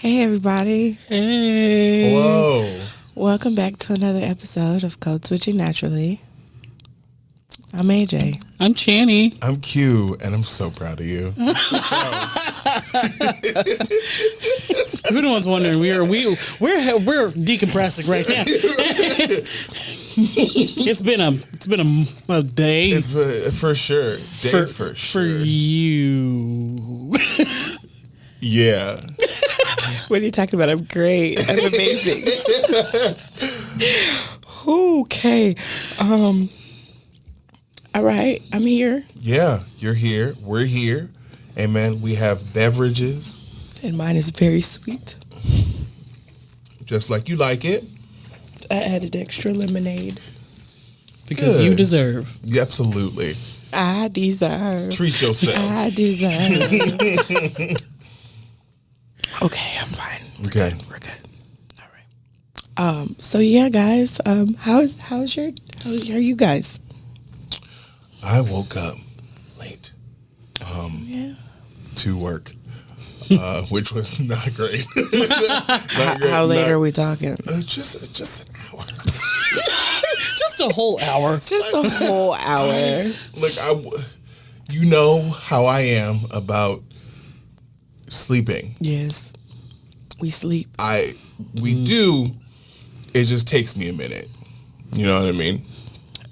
Hey, everybody. Hey. Whoa. Welcome back to another episode of Code Switching Naturally. I'm AJ. I'm Channy. I'm Q, and I'm so proud of you. We're the ones wondering. We're decompressing right now. It's been a day. It's for sure. Day for sure. For you. Yeah. What are you talking about? I'm great. I'm amazing. Okay. All right. I'm here. Yeah, you're here. We're here. Amen. We have beverages. And mine is very sweet. Just like you like it. I added extra lemonade. Because Good. you deserve. Yeah, absolutely. I deserve. Treat yourself. I deserve. Okay, I'm fine. Okay. We're good. All right. So yeah, guys. How are you guys? I woke up late. To work. Which was not great. Not great. How late are we talking? Just an hour. Just a whole hour. Just a whole hour. Look, you know how I am about sleeping. Yes. We sleep. We do. It just takes me a minute. You know what I mean?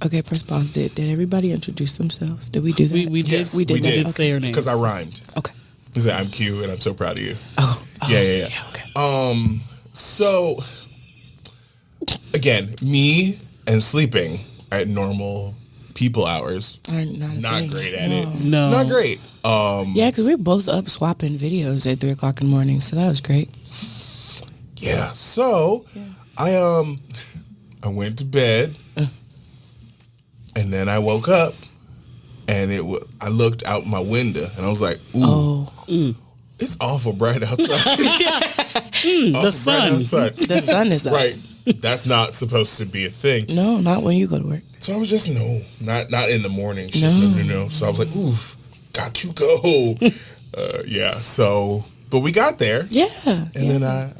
Okay, first pause. Did everybody introduce themselves? Did we do that? We did. Yes, we did. We did Okay. say our names. Because I rhymed. Okay. I said, I'm Q and I'm so proud of you. Oh. Yeah. Okay. So, again, me and sleeping at normal people hours, I'm not a not thing. great at No. it. No. Not great. Yeah, because we were both up swapping videos at 3 o'clock in the morning, so that was great. Yeah. So, I went to bed, and then I woke up, and I looked out my window, and I was like, ooh. Oh. It's awful bright outside. The sun. The sun is up. Right. That's not supposed to be a thing. No, not when you go to work. So I was just, not in the morning. Shit. No. So I was like, oof, got to go. Yeah. So, but we got there. Yeah. And then I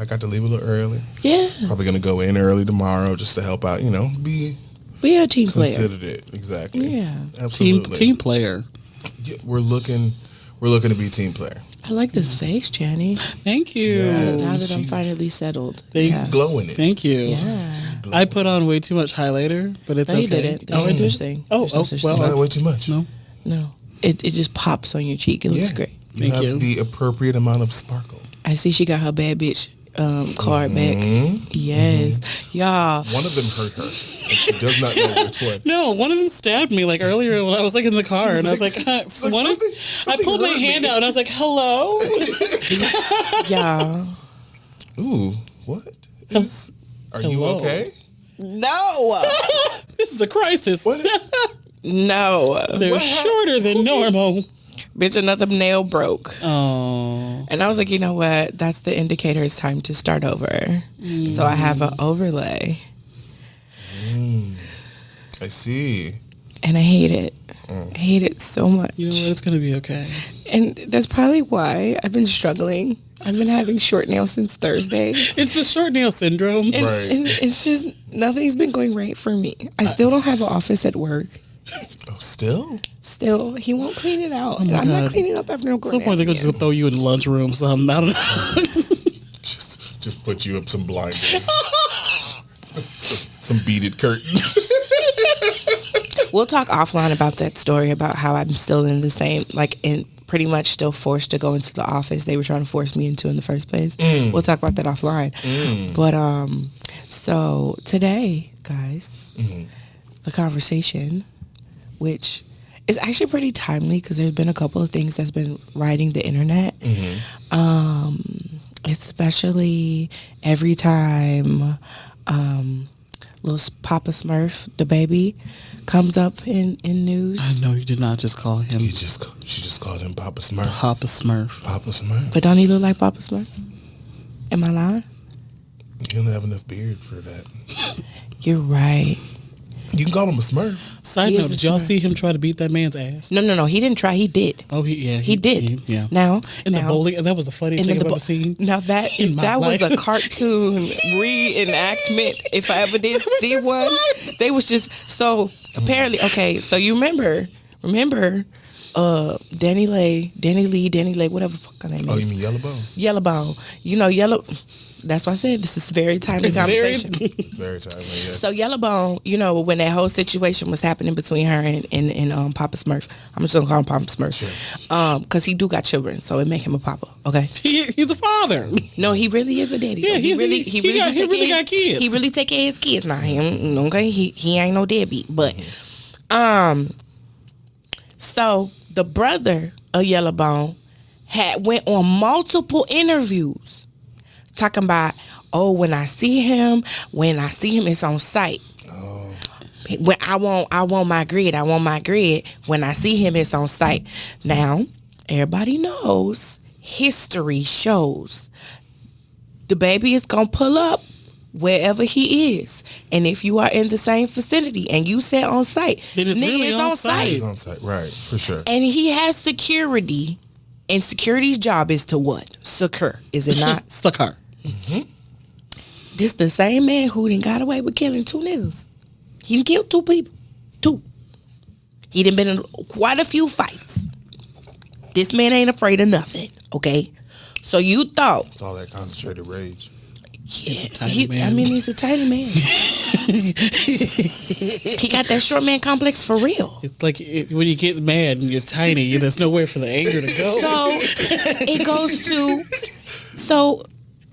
got to leave a little early. Yeah. Probably going to go in early tomorrow just to help out, be We are a team player. considered it. Exactly. Yeah. Absolutely. Team player. Yeah, we're looking to be team player. I like this face, Channy. Thank you. Yes. Now that I'm finally settled. She's glowing it. Thank you. Yeah. She's glowing. I put on way too much highlighter, but it's No, okay. you didn't. There's no such thing. Oh, There's no such well. thing. Not way too much. No. No. It just pops on your cheek. It looks great. You Thank have you. the appropriate amount of sparkle. I see she got her bad bitch card back. Yes. Y'all. One of them hurt her, and she does not know which one. No, one of them stabbed me earlier when I was in the car, and I was like, something I pulled my hurt hand me. out, and I was like, hello. Y'all. Ooh, what? Are you Hello. okay? No. This is a crisis. What? No. They're What shorter than normal. Bitch, another nail broke. Oh. And I was like, you know what? That's the indicator. It's time to start over. So I have an overlay. I see. And I hate it. I hate it so much. You know what? It's going to be okay. And that's probably why I've been struggling. I've been having short nails since Thursday. It's the short nail syndrome. And, Right. and it's just, nothing's been going right for me. I still don't have an office at work. Oh, still? Still, he won't clean it out. and my I'm not God. Cleaning up after no At some point, they're going to just throw you in the lunchroom. So I don't know. Just put you up some blinders. some beaded curtains. We'll talk offline about that story about how I'm still in the same, pretty much still forced to go into the office they were trying to force me into in the first place. We'll talk about that offline. But so today, guys, the conversation, which is actually pretty timely because there's been a couple of things that's been riding the internet. Especially every time little Papa Smurf, the baby, comes up in news. I know you did not just call him She just called him Papa Smurf. Papa Smurf. Papa Smurf. But don't he look like Papa Smurf? Am I lying? You don't have enough beard for that. You're right. You can call him a Smurf. Side He note, is a did y'all Smurf. see him try to beat that man's ass? No. He didn't try. He did. Oh, he did. yeah. Now, in the now- bowling, that was the funniest thing I've the ever seen. Now that in if my that was life. a cartoon reenactment, if I ever did see one, they was just so apparently okay. So you remember, Danny Lee, whatever the fuck her name is. Oh, you mean Yellowbone? Yellowbone. You know Yellow. That's why I said this is a very timely conversation. Very timely, yeah. So Yellowbone, you know, when that whole situation was happening between her and Papa Smurf, I'm just gonna call him Papa Smurf, Sure. because he do got children, so it make him a papa. Okay. He's a father. No, he really is a daddy. Yeah, though. he really got kids. He really take care of his kids. Now him, okay, he ain't no deadbeat. But so the brother of Yellowbone went on multiple interviews talking about, oh, when I see him, it's on sight. Oh. When I want my grid. When I see him, it's on sight. Now, everybody knows, history shows, the baby is gonna pull up wherever he is, and if you are in the same vicinity and you set on site, Then it's nigga really is on site. He's on site, right, for sure. and he has security, and security's job is to what? Secure, is it not? Stuck her. This the same man who done got away with killing 2 niggas. He done killed 2 people. 2. He done been in quite a few fights. This man ain't afraid of nothing, okay? So you thought, It's all that concentrated rage. yeah, tiny man. I mean, he's a tiny man. He got that short man complex for real. It's like when you get mad and you're tiny, there's nowhere for the anger to go. So it goes to, so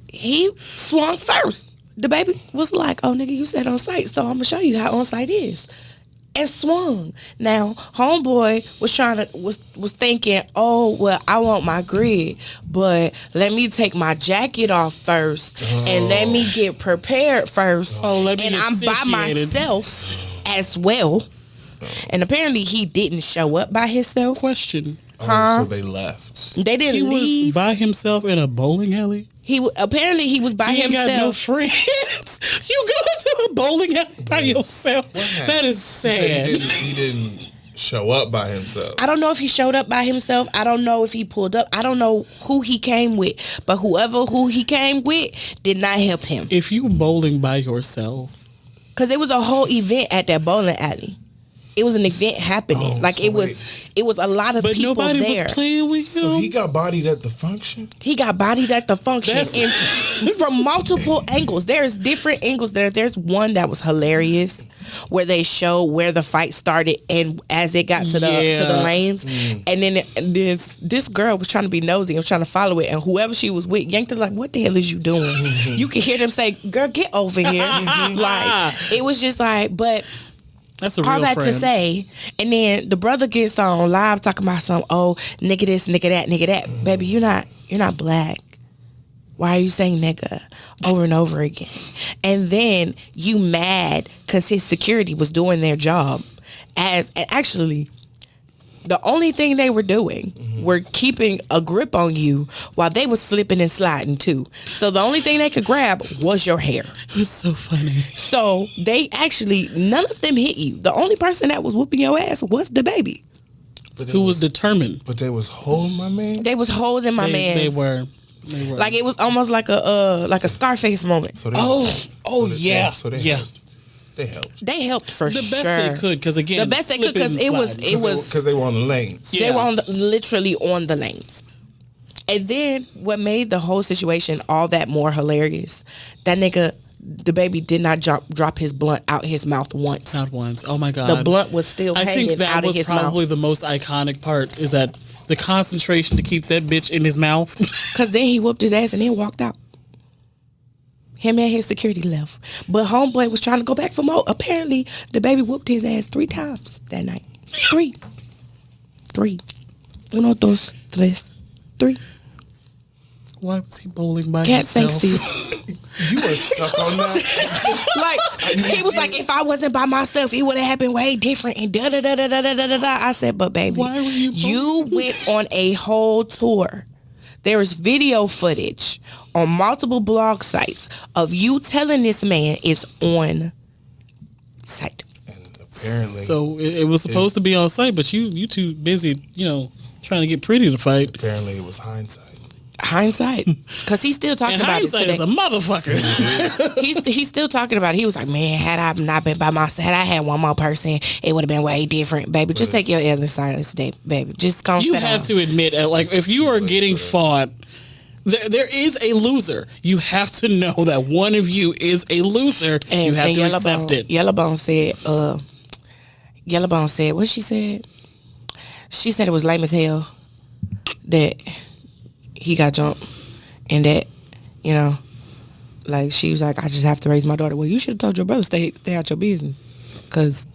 he swung first. The baby was like, oh, nigga, you said on site, so I'm going to show you how on site is. And swung. Now, homeboy was thinking, oh, well, I want my grid, but let me take my jacket off first and let me get prepared first. Oh, let me and get I'm by satiated. myself as well. And apparently he didn't show up by himself. Question. Oh, so they left. They didn't He was leave. by himself in a bowling alley? Apparently he was by He ain't got no himself. friends. You go to a bowling alley by yourself. That is You said sad. he didn't show up by himself. I don't know if he showed up by himself. I don't know if he pulled up. I don't know who he came with. But who he came with did not help him. If you bowling by yourself, Because it was a whole event at that bowling alley. It was an event happening. Oh, like so it was a lot of but people nobody there. was playing with him. So he got bodied at the function? He got bodied at the function That's- and from multiple angles. There's different angles there. There's one that was hilarious where they show where the fight started and as it got to the lanes. And then this girl was trying to be nosy and was trying to follow it, and whoever she was with yanked her like, what the hell is you doing? You could hear them say, girl, get over here. Like it was just like, but That's a real all that friend. to say, and then the brother gets on live talking about some, oh, nigga this, nigga that, nigga that. Baby, you're not black. Why are you saying nigga over and over again? And then you mad because his security was doing their job. And actually, the only thing they were doing were keeping a grip on you while they was slipping and sliding too. So the only thing they could grab was your hair. It was so funny. So they actually, none of them hit you. The only person that was whooping your ass was the baby. But they Who was determined? But they was holding my man? They was holding my man. They were. Like it was almost like a Scarface moment. So they yeah. So they Yeah. helped. They helped. They helped for The sure. best they could, because again, The best they could, slipping 'cause and it was- sliding. it was- Because they were on the lanes. Yeah. They were literally on the lanes. And then what made the whole situation all that more hilarious, that nigga, the baby did not drop his blunt out his mouth once. Not once. Oh my god. The blunt was still I hanging think that out of was his probably mouth. the most iconic part. Is that the concentration to keep that bitch in his mouth? Because then he whooped his ass and then walked out. Him and his security left. But homeboy was trying to go back for more. Apparently, the baby whooped his ass 3 times that night. 3. 3. 1, 2, 3. 3. Why was he bowling by Cat himself? sexies. You were stuck on that? Like, he was like, if I wasn't by myself, it would have happened way different. And da da da da da da da da. I said, but baby, Why were you went on a whole tour. There is video footage on multiple blog sites of you telling this man is on site. And Apparently. So it was supposed to be on site, but you too busy, trying to get pretty to fight. Apparently, it was hindsight. Hindsight, because he's still talking And about it hindsight today. is a motherfucker. He's still talking about it. He was like, man, had I not been by myself, had I had one more person, it would have been way different, baby. Just take your L in silence today, baby. Just go. You have to admit, like, if you are getting fought, there is a loser. You have to know that one of you is a loser. And you have to accept it. Yellowbone said, what she said? She said it was lame as hell that he got jumped, and that, like, she was like, I just have to raise my daughter. Well, you should have told your brother stay out your business, because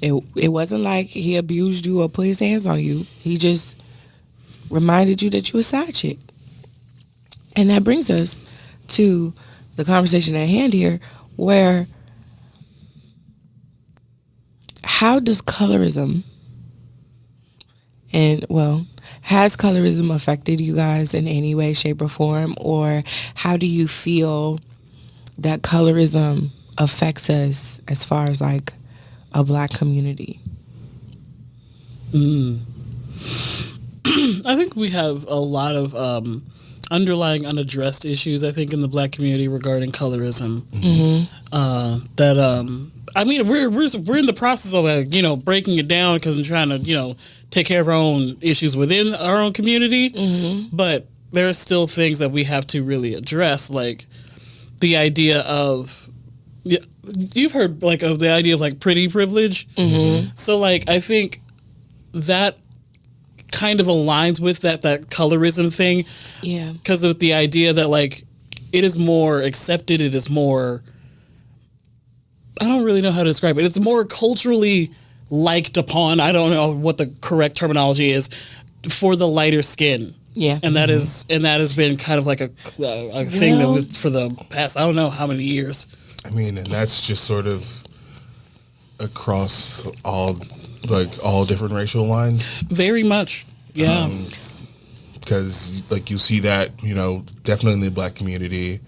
it wasn't like he abused you or put his hands on you. He just reminded you that you a side chick. And that brings us to the conversation at hand here, where how does colorism has colorism affected you guys in any way, shape, or form? Or how do you feel that colorism affects us as far as like a black community? I think we have a lot of underlying unaddressed issues, I think, in the black community regarding colorism. We're in the process of breaking it down, because I'm trying to take care of our own issues within our own community. But there are still things that we have to really address, like the idea of, you've heard like of the idea of like pretty privilege. So like I think that kind of aligns with that colorism thing. Yeah. Because of the idea that like it is more accepted, it is more, I don't really know how to describe it. It's more culturally liked upon, I don't know what the correct terminology is, for the lighter skin. Yeah. And that has been kind of like a thing that for the past, I don't know how many years. I mean, and that's just sort of across all different racial lines. Very much. Yeah. Because like you see that, definitely in the black community,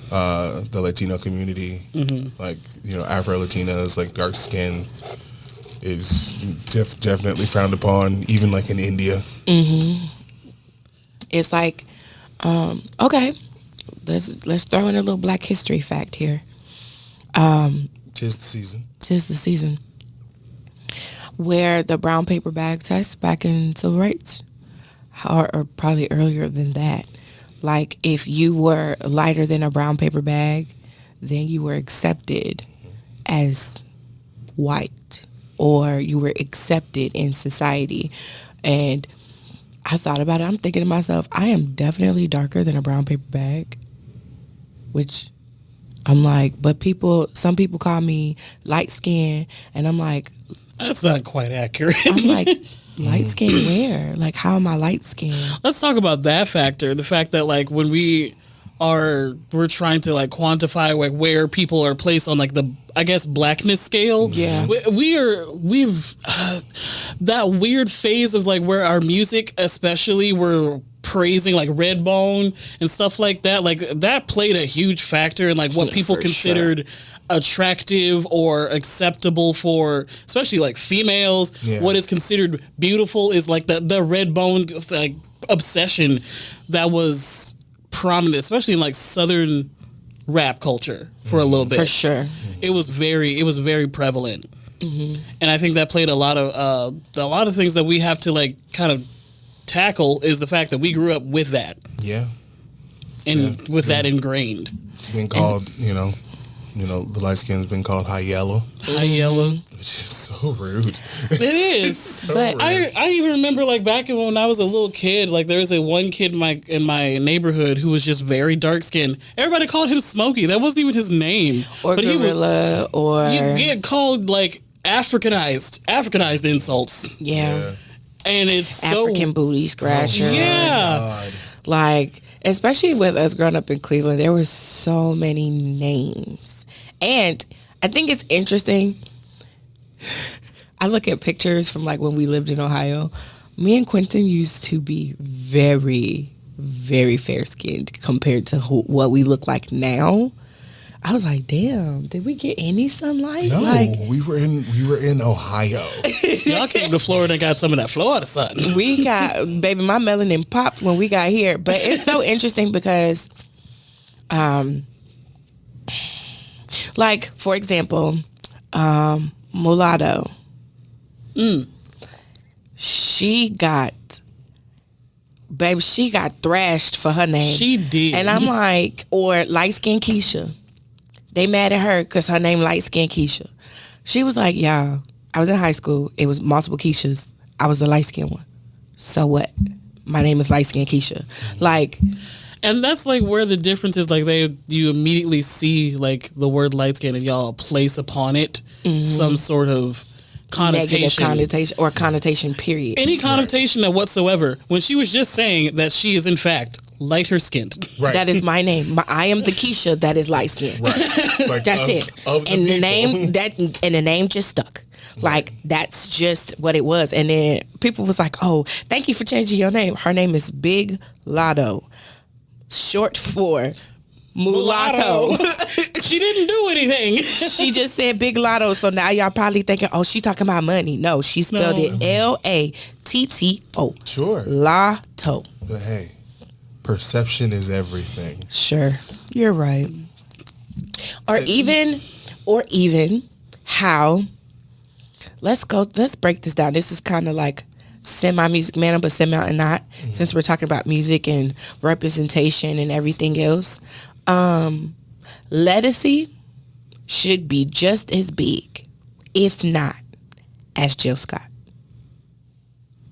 the Latino community, like, Afro Latinas, like dark skin is definitely frowned upon, even like in India. It's like, okay, let's throw in a little Black History fact here. Tis the season. Tis the season. Where the brown paper bag test back in civil rights, or probably earlier than that. Like, if you were lighter than a brown paper bag, then you were accepted as white, or you were accepted in society. And I thought about it. I'm thinking to myself, I am definitely darker than a brown paper bag, which I'm like, but some people call me light skin, and I'm like, that's not quite accurate. I'm like, light skin where? Like, how am I light skin? Let's talk about that factor. The fact that like when we're trying to like quantify like where people are placed on like the, I guess, blackness scale. Yeah. We've that weird phase of like where our music, especially, we're praising like Redbone and stuff like that. Like that played a huge factor in like what people considered attractive or acceptable for, especially like females. Yeah. What is considered beautiful is like the Redbone like obsession that was prominent, especially in like Southern rap culture for a little bit. For sure. It was very prevalent. And I think that played a lot of things that we have to like kind of tackle, is the fact that we grew up with that. Yeah. And with that ingrained. Being called, the light skin's been called high yellow. High yellow. Which is so rude. It is. So but rude. I even remember like back when I was a little kid, like there was one kid in my neighborhood who was just very dark skinned. Everybody called him Smokey. That wasn't even his name. Or but Gorilla, or you get called like Africanized insults. Yeah. And it's African booty scratcher. Oh, yeah. Like, especially with us growing up in Cleveland, there were so many names. And I think it's interesting. I look at pictures from like when we lived in Ohio. Me and Quentin used to be very, very fair skinned compared to what we look like now. I was like, damn, did we get any sunlight? No, Like, we were in Ohio. Y'all came to Florida and got some of that Florida sun. we got, baby, my melanin popped when we got here. But it's so interesting because, like, for example, Mulatto. She got thrashed for her name. She did. And I'm like, or light skin Keisha. They mad at her because her name light skin Keisha. She was like, y'all, I was in high school. It was multiple Keishas. I was the light skin one. So what? My name is light skin Keisha. Like, and that's like where the difference is. Like you immediately see like the word light skin and y'all place upon it some sort of connotation. negative connotation or connotation period. Any connotation that whatsoever. When she was just saying that she is in fact lighter skinned. Right. That is my name. I am the Keisha that is light skinned. Right. Like That's it. And the name just stuck. Like, that's just what it was. And then people was like, oh, thank you for changing your name. Her name is Big Lotto, short for mulatto. She didn't do anything. She just said Big Lotto. So now y'all probably thinking, oh, she talking about money. No, she spelled it Latto. Sure. Lotto. But hey, perception is everything. Sure. You're right. Or even how, let's break this down. This is kind of like semi-music manner, but semi and not, since we're talking about music and representation and everything else. Lettucey should be just as big, if not, as Jill Scott.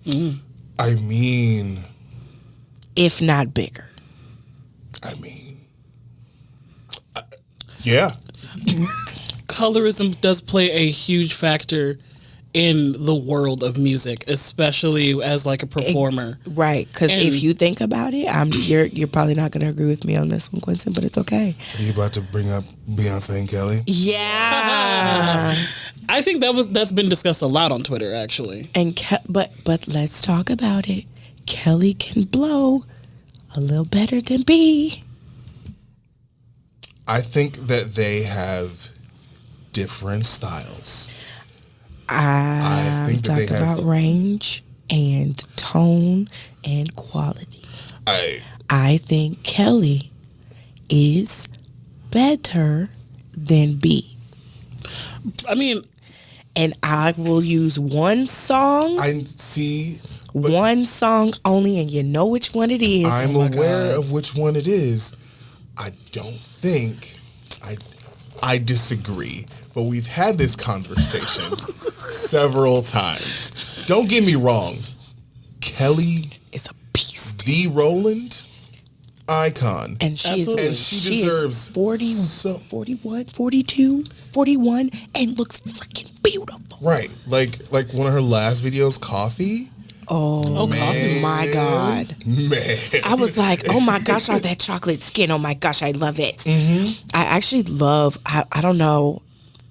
I mean, if not bigger. Yeah. Colorism does play a huge factor in the world of music, especially as like a performer. Right, because And- if you think about it, you're probably not going to agree with me on this one, Quentin, but it's okay. Are you about to bring up Beyonce and Kelly? Yeah. I think that's been discussed a lot on Twitter, actually. And but let's talk about it. Kelly can blow a little better than B. I think that they have different styles. I think that they talk have- about range and tone and quality. I think Kelly is better than B. I mean, And I will use one song, one song only, and you know which one it is. I'm my aware God. of which one it is. I don't think I disagree, but we've had this conversation several times. Don't get me wrong. Kelly, It's a beast. the Roland, icon. And she Absolutely. And she deserves 41, 42, 41, and looks freaking beautiful. Right. Like one of her last videos, Coffee. Oh, Coffee. my God. Man. I was like, oh my gosh, all that chocolate skin. Oh my gosh, I love it. I actually love, I don't know,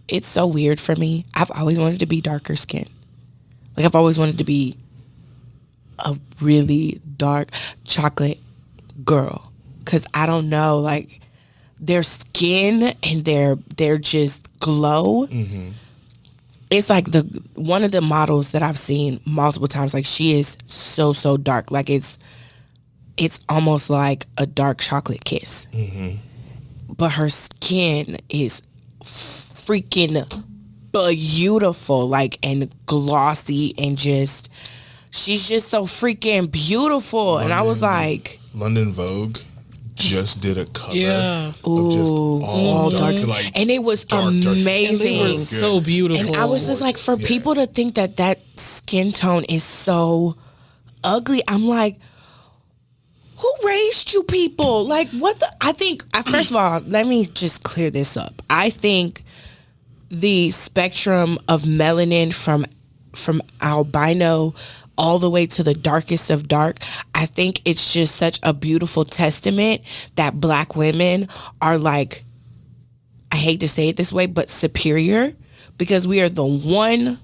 it's so weird for me. I've always wanted to be darker skin. Like, I've always wanted to be a really dark chocolate girl. Because I don't know, like, their skin and their just glow. It's like one of the models that I've seen multiple times. Like, she is so dark. Like, it's almost like a dark chocolate kiss. But her skin is freaking beautiful, like, and glossy, and just, she's just so freaking beautiful. And I was like, London Vogue just did a cover Yeah. of just all dark, like, and it was dark. amazing. And they were Good. so beautiful. And I was just like, for Yeah. people to think that skin tone is so ugly, I'm like, who raised you people? Like, what the? I think, first of all, let me just clear this up. I think the spectrum of melanin from albino all the way to the darkest of dark, I think it's just such a beautiful testament that Black women are, like, I hate to say it this way, but superior, because we are the one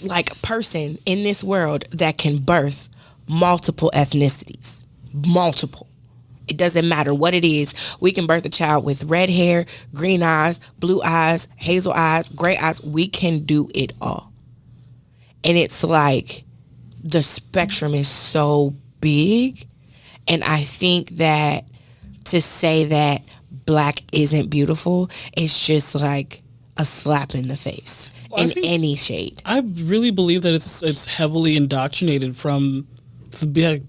like person in this world that can birth multiple ethnicities. Multiple. It doesn't matter what it is. We can birth a child with red hair, green eyes, blue eyes, hazel eyes, gray eyes. We can do it all. And it's like the spectrum is so big. And I think that to say that black isn't beautiful is just like a slap in the face in any shade. I really believe that it's heavily indoctrinated from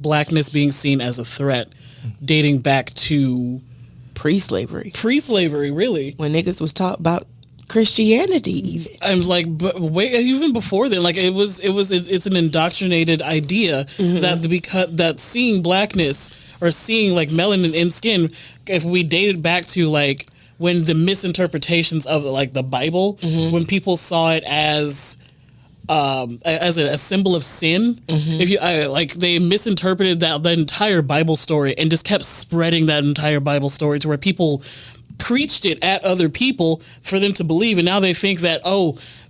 blackness being seen as a threat, dating back to pre-slavery. Pre-slavery, really, when niggas was taught about Christianity, even. I'm like, but wait, even before then, like it's an indoctrinated idea that because that seeing blackness or seeing like melanin in skin, if we dated back to like when the misinterpretations of like the Bible, when people saw it as a symbol of sin, if you like they misinterpreted the entire Bible story and just kept spreading that entire Bible story to where people preached it at other people for them to believe, and now they think that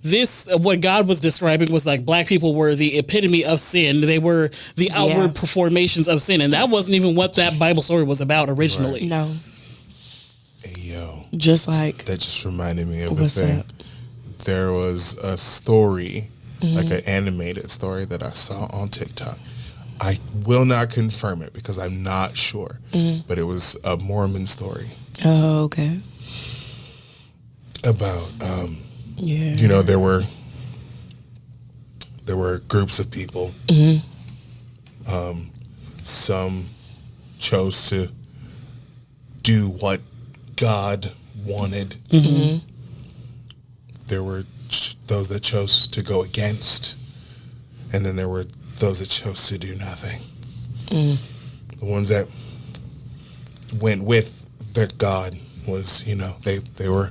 this what God was describing was like black people were the epitome of sin. They were the outward performations of sin, and that wasn't even what that Bible story was about originally. Right. No. Hey, yo, just like that just reminded me of a thing. There was a story, like an animated story that I saw on TikTok. I will not confirm it because I'm not sure, but it was a Mormon story. Oh, okay. About you know, there were groups of people. Some chose to do what God wanted. There were those that chose to go against, and then there were those that chose to do nothing. The ones that went with their God was, you know, they were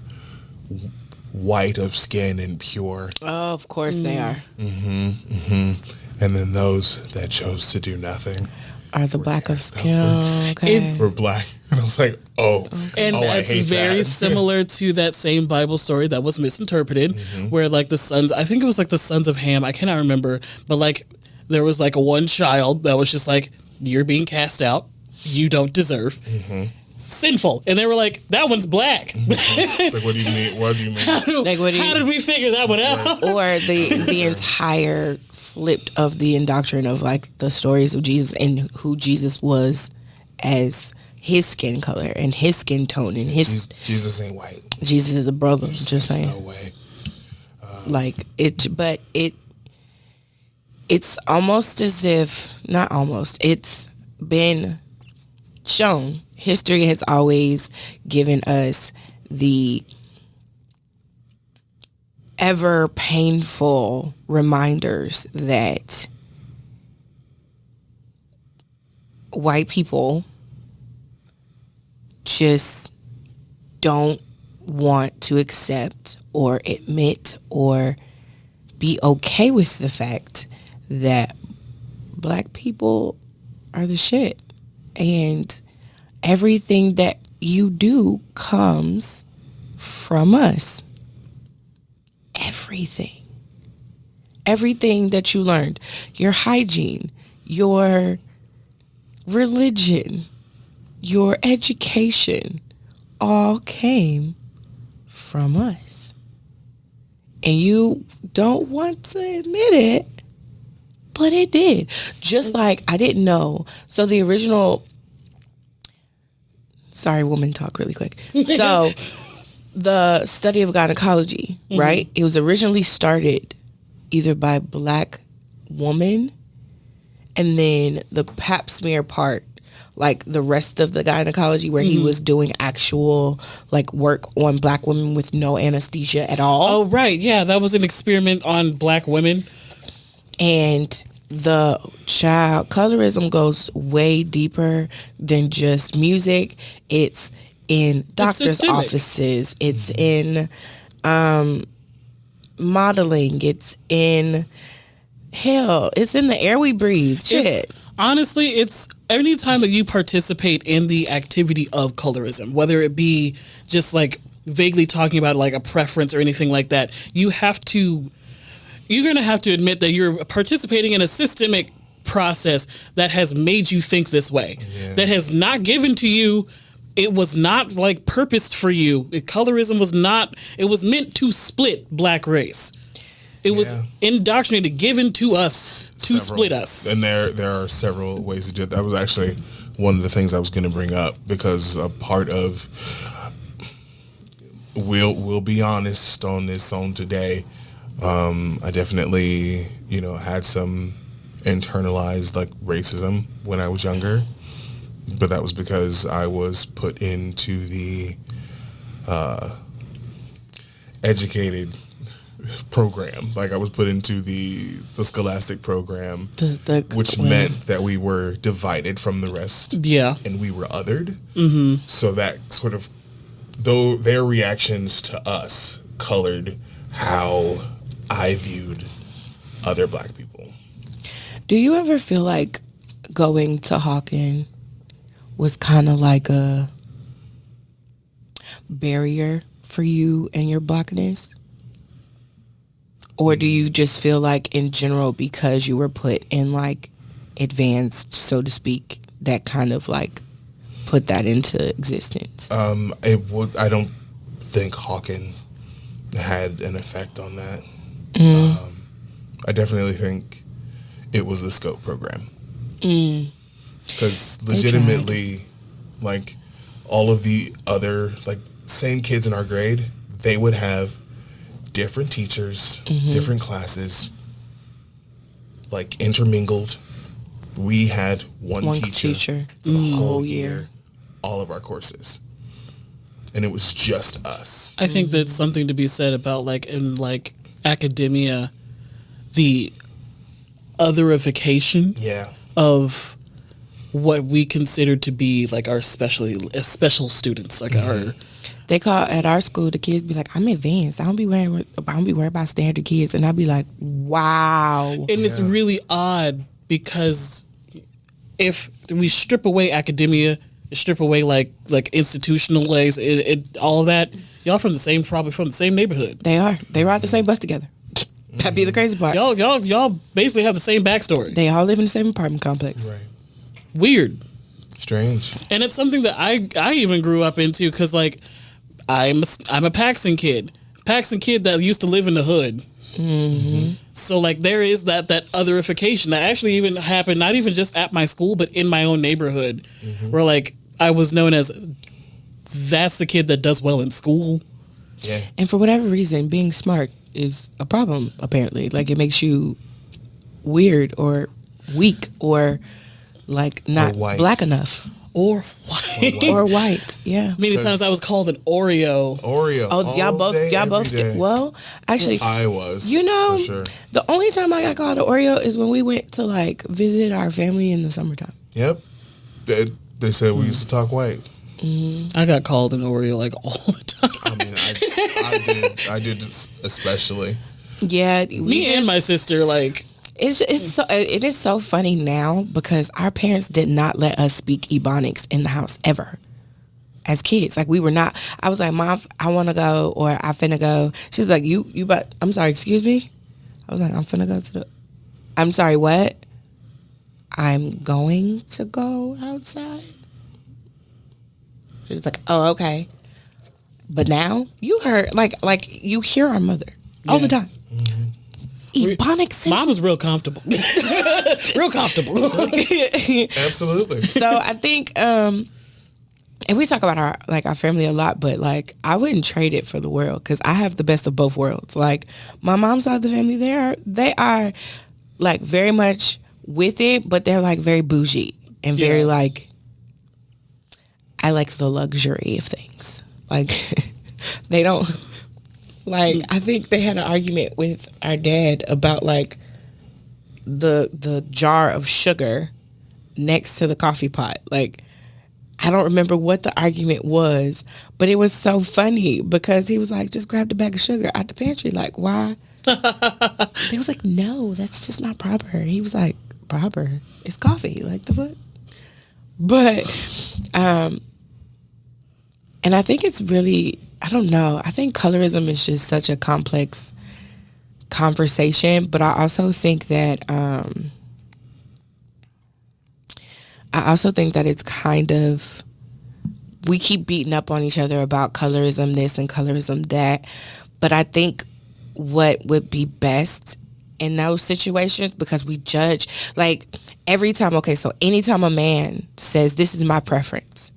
white of skin and pure. Oh, of course they are. And then those that chose to do nothing are the black of skin. Okay. We're black. And I was like, and that's very similar to that same Bible story that was misinterpreted, where like the sons, I think it was like the sons of Ham, I cannot remember, but like there was like a one child that was just like, you're being cast out, you don't deserve. Sinful, and they were like, "That one's black." It's like, what do you mean? What do you mean? How did we figure that one out? Or the entire flipped of the doctrine of like the stories of Jesus and who Jesus was as his skin color and his skin tone and his Jesus ain't white. Jesus is a brother. Just saying. No way. Like it, but it's almost as if not almost. It's been shown. History has always given us the ever painful reminders that white people just don't want to accept or admit or be okay with the fact that black people are the shit. And everything that you do comes from us. Everything. Everything that you learned. Your hygiene, your religion, your education, all came from us. And you don't want to admit it, but it did. Just like I didn't know. So the original... Sorry, woman talk really quick. So the study of gynecology, right? It was originally started either by a black woman, and then the pap smear part, like the rest of the gynecology where he was doing actual like work on black women with no anesthesia at all. Oh, right. Yeah, that was an experiment on black women. And the child colorism goes way deeper than just music. It's in doctors' offices. It's in modeling. It's in it's in the air we breathe. Shit. Honestly, it's any time that you participate in the activity of colorism, whether it be just like vaguely talking about like a preference or anything like that, you're going to have to admit that you're participating in a systemic process that has made you think this way, that has not given to you. It was not like purposed for you. Colorism was not. It was meant to split black race. It was indoctrinated, given to us to split us. And there are several ways to do it. That was actually one of the things I was going to bring up, because a part of, we'll be honest on this on today. I definitely, had some internalized like racism when I was younger, but that was because I was put into the educated program. Like I was put into the scholastic program, which meant that we were divided from the rest. Yeah. And we were othered. Mm-hmm. So that sort of, though their reactions to us colored how I viewed other black people. Do you ever feel like going to Hawken was kind of like a barrier for you and your blackness? Or do you just feel like in general, because you were put in like advanced, so to speak, that kind of like put that into existence? I don't think Hawken had an effect on that. I definitely think it was the SCOPE program. Because legitimately, like all of the other like same kids in our grade, they would have different teachers, different classes, like intermingled. We had one teacher for the whole year, all of our courses. And it was just us. I think that's something to be said about like in like academia, the otherification of what we consider to be like our special students, like our. They call at our school, the kids be like, "I'm advanced. I don't be worried about standard kids," and I'd be like, "Wow." And it's really odd because if we strip away academia, strip away like institutional ways, all of that, y'all probably from the same neighborhood. They are. They ride the same bus together. That'd be the crazy part. Y'all basically have the same backstory. They all live in the same apartment complex. Right. Weird. Strange. And it's something that I even grew up into because like I'm a Paxton kid that used to live in the hood. So like there is that otherification that actually even happened not even just at my school but in my own neighborhood, where like I was known as that's the kid that does well in school. Yeah. And for whatever reason, being smart is a problem apparently. Like it makes you weird or weak or like not black enough. Or white. Or white, yeah. Many times I was called an Oreo. Oh, y'all both. Well, actually, I was. For sure. The only time I got called an Oreo is when we went to like visit our family in the summertime. Yep. They said we used to talk white. I got called an Oreo like all the time. I mean, I did especially. Yeah, me and my sister like. It is so funny now because our parents did not let us speak Ebonics in the house ever. As kids, like we were not. I was like, "Mom, I want to go," or "I finna go." She's like, "You, but I'm sorry, excuse me." I was like, "I'm finna go to the." I'm sorry, what? I'm going to go outside. She was like, "Oh, okay." But now you heard like you hear our mother all the time. Ebonics. Mom was real comfortable. Real comfortable. Absolutely. So I think, and we talk about our family a lot, but like I wouldn't trade it for the world because I have the best of both worlds. Like my mom's side of the family, they are like very much with it, but they're like very bougie and very like, I like the luxury of things. Like they don't. Like, I think they had an argument with our dad about, like, the jar of sugar next to the coffee pot. Like, I don't remember what the argument was, but it was so funny because he was like, just grab the bag of sugar out the pantry. Like, why? They was like, no, that's just not proper. He was like, proper? It's coffee. Like, the fuck? But, and I think it's really... I don't know. I think colorism is just such a complex conversation, but I also think that I also think that it's kind of, we keep beating up on each other about colorism this and colorism that, but I think what would be best in those situations, because we judge, like every time, okay, so anytime a man says this is my preference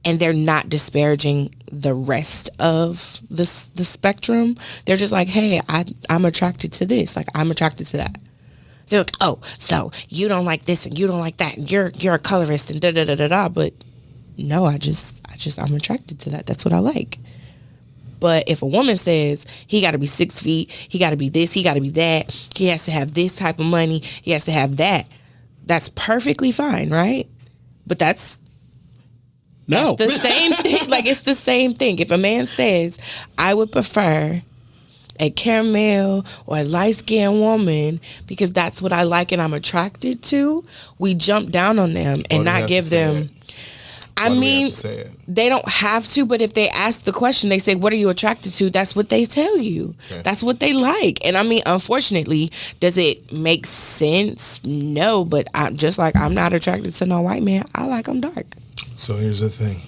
and they're not disparaging the rest of the spectrum, they're just like, hey, I'm attracted to this, like I'm attracted to that. They're like, oh, so you don't like this and you don't like that and you're a colorist and da da da da da. But no, I'm attracted to that. That's what I like. But if a woman says he got to be 6 feet, he got to be this, he got to be that, he has to have this type of money, he has to have that, that's perfectly fine, right? But that's the same thing. Like, it's the same thing. If a man says, I would prefer a caramel or a light-skinned woman because that's what I like and I'm attracted to, we jump down on them and not give them... I mean, they don't have to, but if they ask the question, they say, what are you attracted to? That's what they tell you. Okay. That's what they like. And I mean, unfortunately, does it make sense? No, but I'm not attracted to no white man. I like them dark. So here's the thing.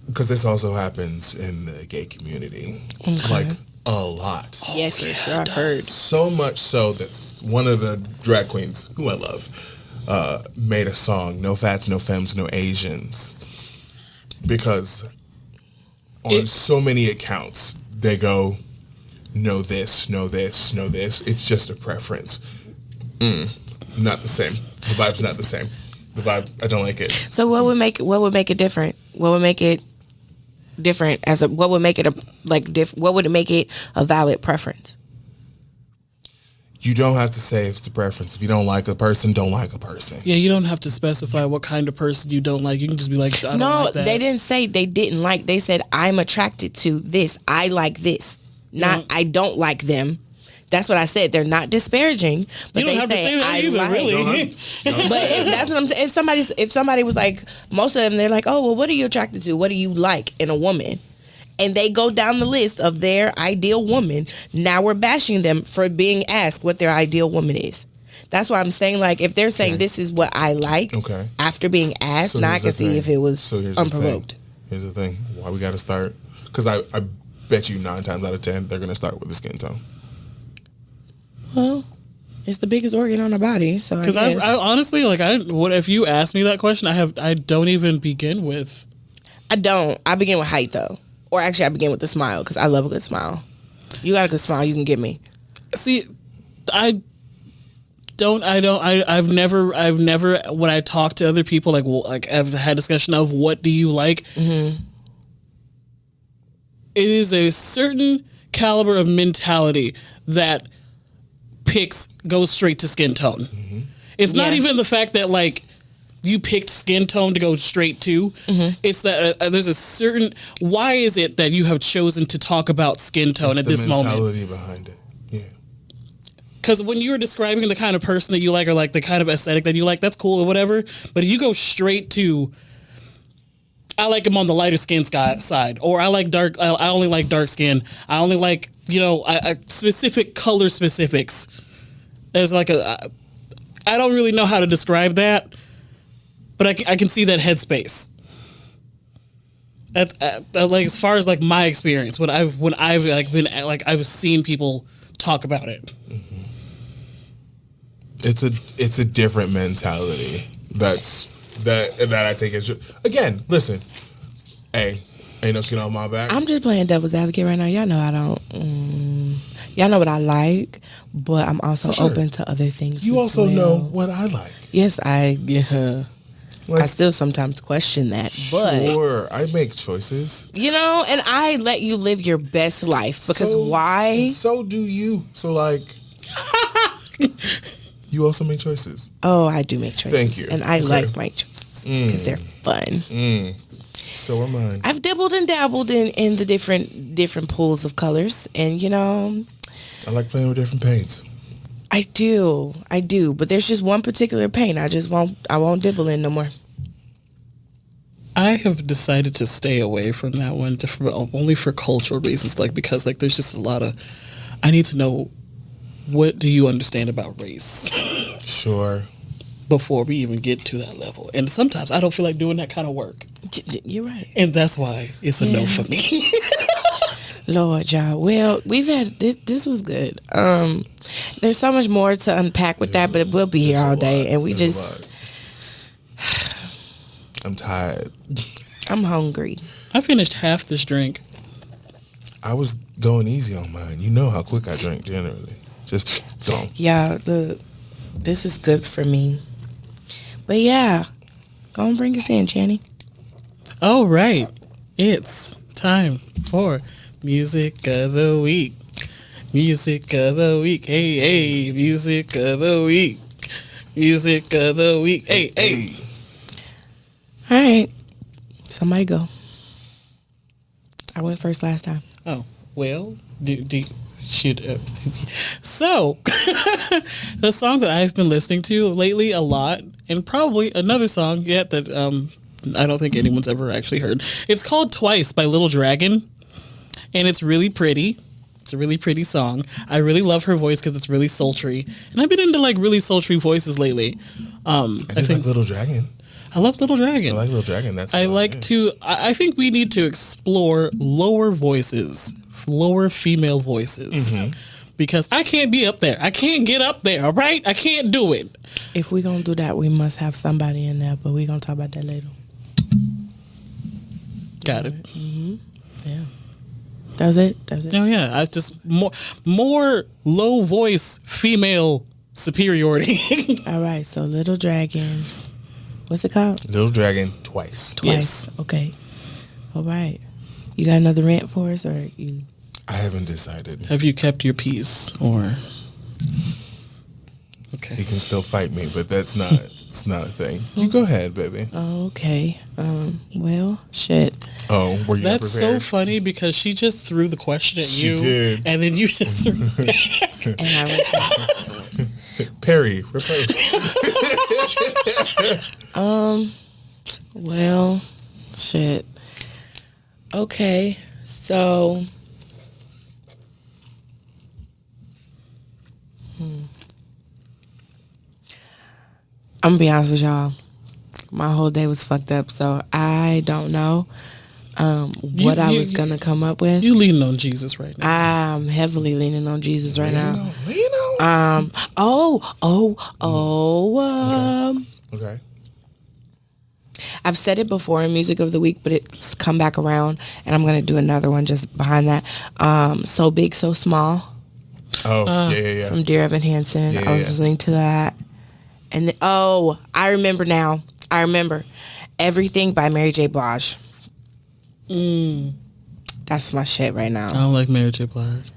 Because this also happens in the gay community. Okay. Like, a lot. Yes, for sure. I've heard. So much so that one of the drag queens, who I love, made a song, No Fats, No Femmes, No Asians, because on so many accounts they go, no this, no this, no this. It's just a preference. Not the same. The vibe's not the same. The vibe, I don't like it. So what would make it different? What would make it different what would make it a valid preference? You don't have to say it's the preference. If you don't like a person, don't like a person. Yeah, you don't have to specify what kind of person you don't like. You can just be like, I don't like that. No, they didn't say they didn't like. They said, I'm attracted to this. I like this. Not, I don't like them. That's what I said. They're not disparaging, but they say I like. Really. But that's what I'm saying. If somebody was like, most of them, they're like, oh, well, what are you attracted to? What do you like in a woman? And they go down the list of their ideal woman. Now we're bashing them for being asked what their ideal woman is. That's why I'm saying, like, if they're saying this is what I like, after being asked, now I can see if it was unprovoked. Here's the thing. Why we got to start? Because I bet you 9 times out of 10, they're going to start with the skin tone. Well, it's the biggest organ on the body, so because I honestly, like, what if you ask me that question? I don't even begin with. I begin with height, though. Or actually, I begin with the smile, because I love a good smile. You got a good smile, you can give me. See, I've never, when I talk to other people, like I've had discussion of what do you like? Mm-hmm. It is a certain caliber of mentality that goes straight to skin tone. Mm-hmm. It's not even the fact that, like, you picked skin tone to go straight to. Mm-hmm. It's that there's a certain... Why is it that you have chosen to talk about skin tone at this moment? The mentality behind it. Yeah. Because when you're describing the kind of person that you like, or like the kind of aesthetic that you like, that's cool or whatever. But if you go straight to, I like him on the lighter skin side, or I like dark. I only like dark skin. I only like, specific color specifics. There's like I don't really know how to describe that. But I can see that headspace. That's like, as far as like my experience, when I've like been like, I've seen people talk about it. Mm-hmm. It's a different mentality. That I take it. Again, listen. Hey, ain't no skin on my back. I'm just playing devil's advocate right now. Y'all know I don't. Y'all know what I like, but I'm also open to other things. You also know what I like. Yes, Like, I still sometimes question that, but sure, I make choices. And I let you live your best life, because why? So do you. So, like, you also make choices. Oh, I do make choices. Thank you. And I like my choices because they're fun. So am I. I've dibbled and dabbled in the different pools of colors, and I like playing with different paints. I do, but there's just one particular paint I won't dibble in no more. I have decided to stay away from that one, only for cultural reasons, like, because, like, there's just a lot of, I need to know what do you understand about race Sure. before we even get to that level. And sometimes I don't feel like doing that kind of work. You're right. And that's why it's a no for me. Lord, y'all. Well, we've had this was good. There's so much more to unpack with that, but we'll be here all day, and we just. I'm tired. I'm hungry. I finished half this drink. I was going easy on mine. You know how quick I drink generally. Just go. Yeah, this is good for me. But yeah, go and bring us in, Channy. All right. It's time for Music of the Week. Music of the Week. Hey, hey. Music of the Week. Music of the Week. Hey, hey. All right. Somebody go. I went first last time. Oh, well, should so the song that I've been listening to lately a lot, and probably another song yet that I don't think anyone's ever actually heard. It's called Twice by Little Dragon, and it's really pretty. It's a really pretty song. I really love her voice because it's really sultry, and I've been into like really sultry voices lately. I think like Little Dragon. I love Little Dragon. I like Little Dragon. I think we need to explore lower voices, lower female voices, because I can't be up there. I can't get up there. All right, I can't do it. If we're gonna do that, we must have somebody in there. But we're gonna talk about that later. Got it. Yeah. That was it. Oh yeah, I just more low voice female superiority. All right. So Little Dragons. What's it called? Little Dragon Twice. Yes. Okay. All right. You got another rant for us, or you? I haven't decided. Have you kept your peace, or? Okay. He can still fight me, but it's not a thing. You go ahead, baby. Okay. Well, shit. Oh, were you That's so prepared? funny because she just threw the question at She you, did. and then you just threw it back. And I was Perry, repost. well, shit. Okay. So. I'm gonna be honest with y'all. My whole day was fucked up, so I don't know what I was gonna come up with. You leaning on Jesus right now. I'm heavily leaning on Jesus right now. Lean on. Okay. I've said it before in Music of the Week, but it's come back around, and I'm gonna do another one just behind that. So Big, So Small. Oh, yeah. From Dear Evan Hansen. I was listening to that. And then, I remember now. I remember Everything by Mary J. Blige. That's my shit right now. I don't like Mary J. Blige.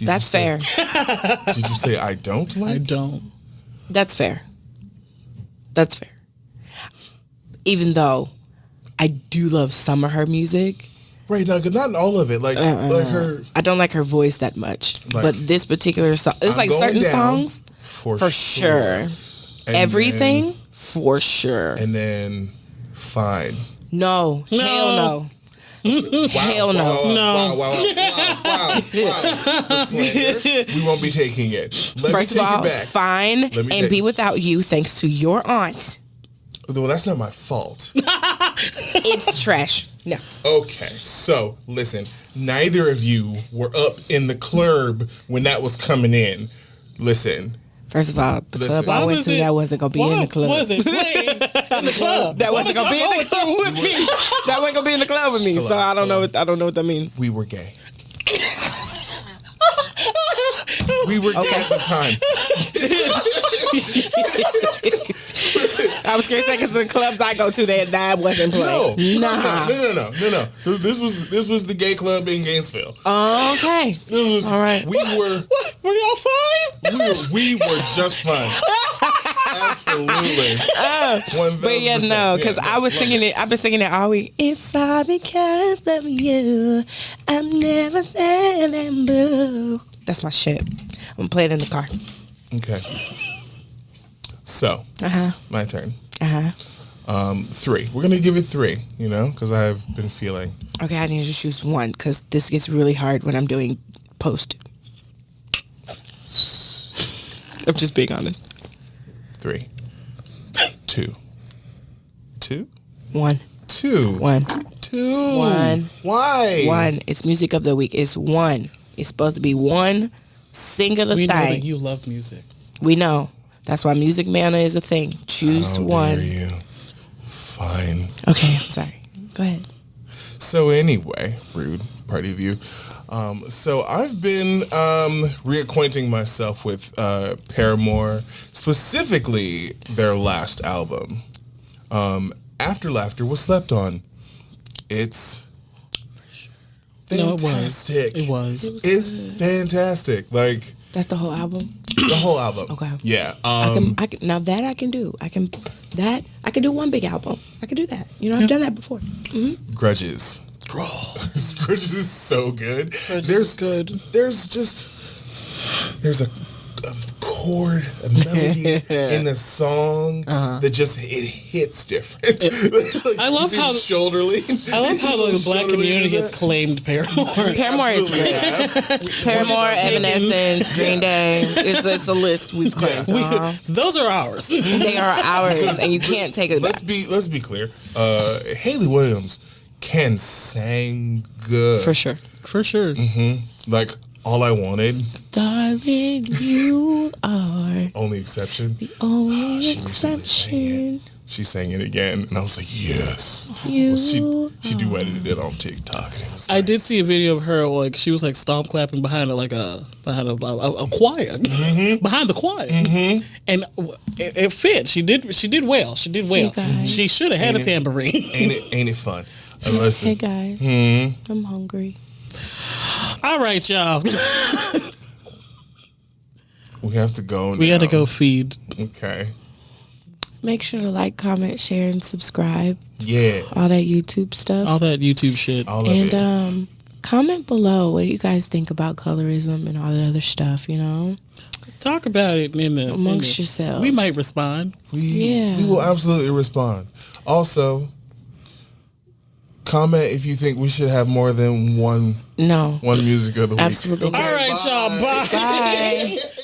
That's fair. Did you say I don't like? I don't. That's fair. That's fair. Even though I do love some of her music. Right, now, not all of it. Like her. I don't like her voice that much. Like, but this particular song, it's like certain songs. For sure. Everything, for sure. And then Fine. No. Hell no. Hell no. Wow. The slander. We won't be taking it. First of all, Fine and Be Without You, thanks to your aunt. Well, that's not my fault. It's trash. No. Okay, so listen. Neither of you were up in the club when that was coming in. Listen. First of all, the club I went to, that wasn't going to be in the club. Was it playing in the club? That wasn't going to be in the club with me. That wasn't going to be in the club with me. Hello. So I don't know what that means. We were gay. We were gay at the time. I was scared because the clubs I go to, that wasn't playing. No. This was the gay club in Gainesville. Okay. All right. We were. Were y'all fine? We were just fine. Absolutely. But yeah, no, because I was singing it. I've been singing it all week. It's all because of you. I'm never sad and blue. That's my shit. I'm gonna play it in the car. Okay. So, my turn. 3. We're gonna give it 3. Because I've been feeling. Okay, I need to choose one because this gets really hard when I'm doing post. I'm just being honest. 3, 2, 2, 1, 2, 1, 2. 1. Why? 1. It's music of the week. It's 1. It's supposed to be one singular We know that thing. you love music. We know. That's why Music Manna is a thing. Choose How one. dare you? Fine. Okay, I'm sorry. Go ahead. So anyway, rude party of you. So I've been reacquainting myself with Paramore, specifically their last album. After Laughter Was Slept On. It's fantastic. It was. It's fantastic. Like That's the whole album? the whole album. Okay. Yeah. I can now that I can do. I can do one big album. I can do that. You know, I've done that before. Grudges. Grudges is so good. Good. There's a chord, a melody in the song that just it hits different. Like, I love how shoulder lean. I love how the black community has claimed Paramore. Paramore is good. Paramore, Evanescence, Green Day. It's a list we've claimed. Those are ours. They are ours, and you can't take it back. Let's be clear. Haley Williams can sing good. For sure. For sure. Like All I Wanted. Darling, you are Only Exception. the only She recently sang exception. it. She sang it again, and I was like, yes. You She duetted it on TikTok, and it was I nice. did see a video of her like she was like stomp clapping behind a choir behind the choir, and it fit. She did well. Hey, guys. She should have had a tambourine. Ain't it fun? And listen, Hey guys, I'm hungry. All right, y'all. we have to go. We now. got to go feed. Okay. Make sure to like, comment, share, and subscribe. Yeah. All that YouTube stuff. All that YouTube shit. All of it. And comment below what you guys think about colorism and all that other stuff, you know? Talk about it Amongst yourselves. We might respond. Yeah. We will absolutely respond. Also, comment if you think we should have more than one No. music of the week. Absolutely. Okay, All right, bye. y'all. Bye. Bye.